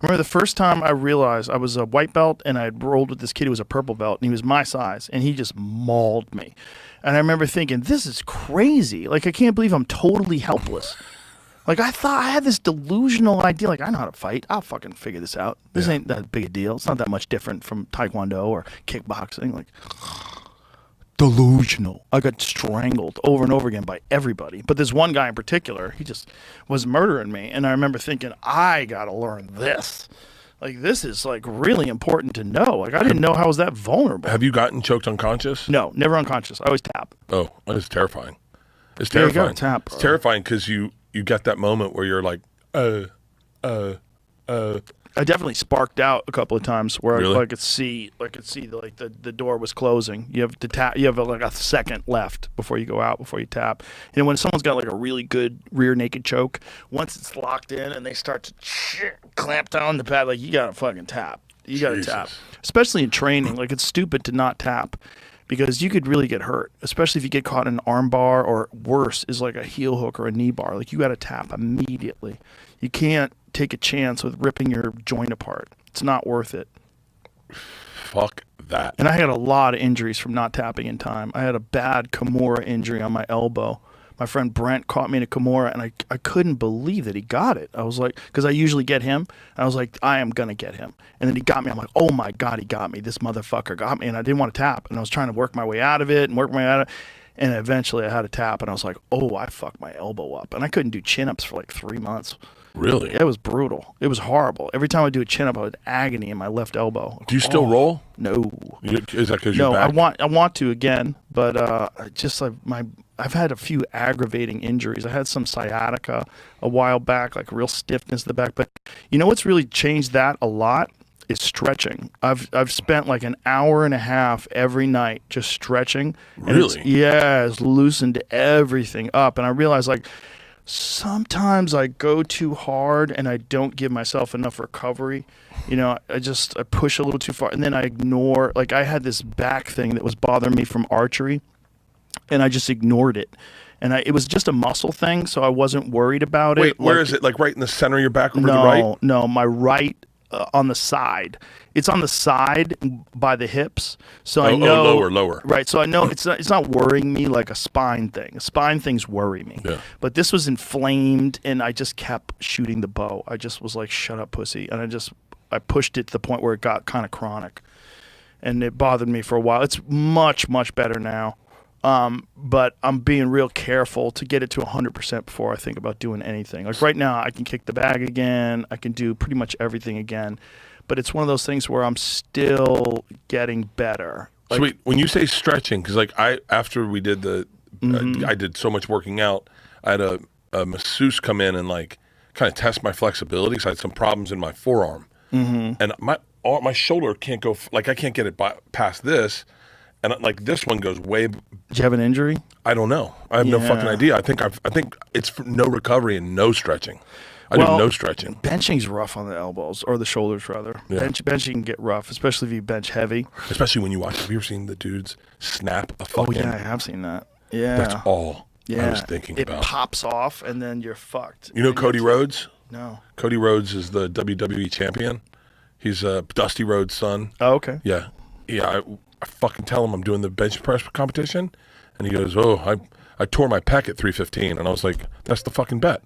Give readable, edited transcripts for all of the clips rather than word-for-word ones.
remember the first time I realized I was a white belt and I had rolled with this kid who was a purple belt, and he was my size, and he just mauled me. And I remember thinking, this is crazy. Like, I can't believe I'm totally helpless. Like, I thought I had this delusional idea, like, I know how to fight. I'll fucking figure this out. This ain't that big a deal. It's not that much different from Taekwondo or kickboxing. Like, delusional. I got strangled over and over again by everybody. But this one guy in particular, he just was murdering me. And I remember thinking, I got to learn this. Like, this is, like, really important to know. Like, I didn't know I was that vulnerable. Have you gotten choked unconscious? No, never unconscious. I always tap. Oh, it's terrifying. It's There you terrifying. go, tap. It's terrifying because you get that moment where you're like, I definitely sparked out a couple of times where Really? I could see the door was closing. You have to tap. You have like a second left before you go out, before you tap. And when someone's got like a really good rear naked choke, once it's locked in and they start to clamp down the pad, like you gotta fucking tap. You gotta tap, especially in training. Like, it's stupid to not tap, because you could really get hurt, especially if you get caught in an arm bar, or worse is like a heel hook or a knee bar. Like, you got to tap immediately. You can't take a chance with ripping your joint apart. It's not worth it. Fuck that. And I had a lot of injuries from not tapping in time. I had a bad Kimura injury on my elbow. My friend Brent caught me in a Kimura, and I couldn't believe that he got it. I was like, because I usually get him, and I was like, I am going to get him. And then he got me. I'm like, oh my God, he got me. This motherfucker got me. And I didn't want to tap. And I was trying to work my way out of it and work my way out of it. And eventually I had to tap, and I was like, oh, I fucked my elbow up. And I couldn't do chin-ups for like 3 months. Really? It was brutal. It was horrible. Every time I do a chin-up, I had agony in my left elbow. Do you still roll? No. Is that because you're back? No, I want to again, but I've had a few aggravating injuries. I had some sciatica a while back, like real stiffness in the back. But you know what's really changed that a lot is stretching. I've spent like an hour and a half every night just stretching. And Really? It's loosened everything up. And I realized, like, sometimes I go too hard and I don't give myself enough recovery. You know, I push a little too far, and then I ignore. Like, I had this back thing that was bothering me from archery, and I just ignored it. And it was just a muscle thing, so I wasn't worried about it. Wait, where is it? Like right in the center of your back, over the right? No, my right on the side. It's on the side by the hips. So I know lower. Right. So I know it's not worrying me like a spine thing. Spine things worry me. Yeah. But this was inflamed, and I just kept shooting the bow. I just was like, shut up, pussy. And I pushed it to the point where it got kind of chronic, and it bothered me for a while. It's much, much better now. But I'm being real careful to get it to 100% before I think about doing anything. Like right now, I can kick the bag again. I can do pretty much everything again. But it's one of those things where I'm still getting better. Like, So wait, when you say stretching, because like after we did I did so much working out, I had a masseuse come in and like kind of test my flexibility because I had some problems in my forearm. And my shoulder can't go, like I can't get it past this. And like this one goes way. Did you have an injury? I don't know. I have no fucking idea. I think it's no recovery and no stretching. I do no stretching. Benching's rough on the elbows, or the shoulders rather. Yeah. Benching can get rough, especially if you bench heavy. Especially when you watch. Have you ever seen the dudes snap a fucking? Oh yeah, I have seen that. Yeah. That's all I was thinking about. It pops off, and then you're fucked. You know Cody Rhodes? No. Cody Rhodes is the WWE champion. He's Dusty Rhodes' son. Oh, okay. Yeah. I fucking tell him I'm doing the bench press competition, and he goes, "Oh, I tore my pec at 315," and I was like, "That's the fucking bet."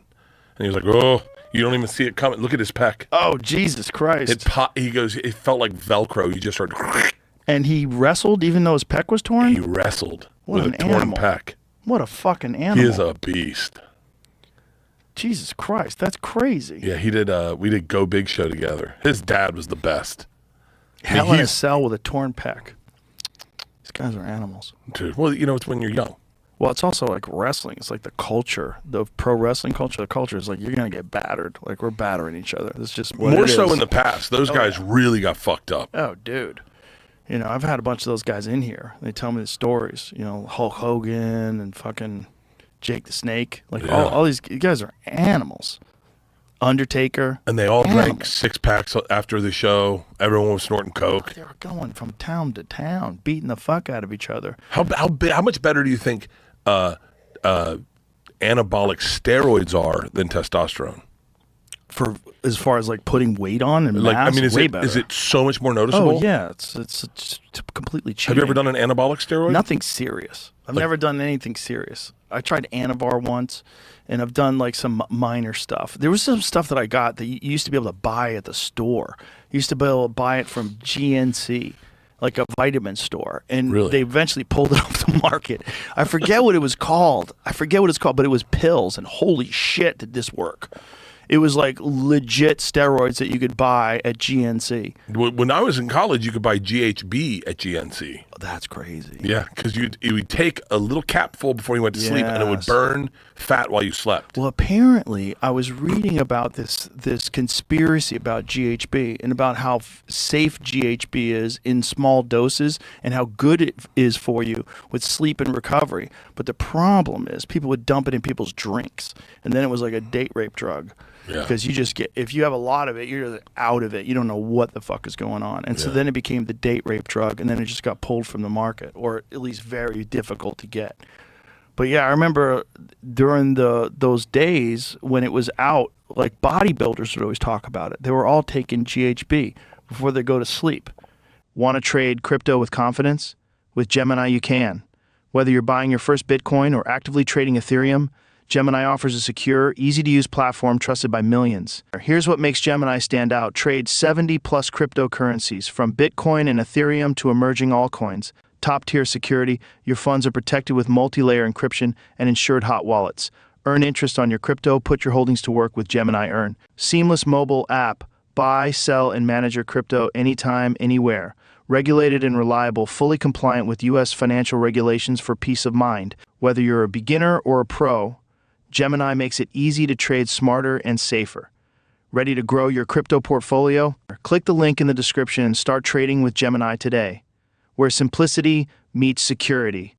And he was like, "Oh, you don't even see it coming. Look at his pec." Oh, Jesus Christ! He goes, "It felt like Velcro. You just heard." And he wrestled even though his pec was torn. He wrestled What with an a torn animal. pec. What a fucking animal! He is a beast. Jesus Christ, that's crazy. Yeah, he did. We did Go Big Show together. His dad was the best. Hell in a cell with a torn pec. These guys are animals. Dude, well, you know, it's when you're young. Well, it's also like wrestling. It's like the culture, the pro wrestling culture. The culture is like, you're going to get battered. Like, we're battering each other. It's just what More it so is. in the past. Those guys really got fucked up. Oh, dude. You know, I've had a bunch of those guys in here. They tell me the stories. You know, Hulk Hogan and fucking Jake the Snake. Like, all these guys are animals. Undertaker. And they all drank 6-packs after the show. Everyone was snorting coke. They were going from town to town, beating the fuck out of each other. How much better do you think anabolic steroids are than testosterone? for as far as like putting weight on and Like, mass, I mean, is way it better. is it so much more noticeable? Oh yeah, it's completely cheating. Have you ever done an anabolic steroid? Nothing serious. I've never done anything serious. I tried Anavar once, and I've done like some minor stuff. There was some stuff that I got that you used to be able to buy at the store. You used to be able to buy it from GNC, like a vitamin store, and Really? they eventually pulled it off the market. I forget what it was called. But it was pills, and holy shit, did this work. It was like legit steroids that you could buy at GNC. When I was in college, you could buy GHB at GNC. That's crazy. Yeah, because you would take a little capful before you went to sleep, and it would Yes. burn fat while you slept. Well, apparently, I was reading about this conspiracy about GHB and about how safe GHB is in small doses and how good it is for you with sleep and recovery. But the problem is people would dump it in people's drinks, and then it was like a date rape drug. Yeah. Because you just get, if you have a lot of it, you're just out of it. You don't know what the fuck is going on. And so then it became the date rape drug, and then it just got pulled from the market, or at least very difficult to get. But yeah, I remember during those days when it was out, like bodybuilders would always talk about it. They were all taking GHB before they go to sleep. Want to trade crypto with confidence? With Gemini, you can. Whether you're buying your first Bitcoin or actively trading Ethereum, Gemini offers a secure, easy-to-use platform trusted by millions. Here's what makes Gemini stand out. Trade 70-plus cryptocurrencies, from Bitcoin and Ethereum to emerging altcoins. Top-tier security, your funds are protected with multi-layer encryption and insured hot wallets. Earn interest on your crypto, put your holdings to work with Gemini Earn. Seamless mobile app. Buy, sell, and manage your crypto anytime, anywhere. Regulated and reliable, fully compliant with U.S. financial regulations for peace of mind. Whether you're a beginner or a pro, Gemini makes it easy to trade smarter and safer. Ready to grow your crypto portfolio? Click the link in the description and start trading with Gemini today, where simplicity meets security.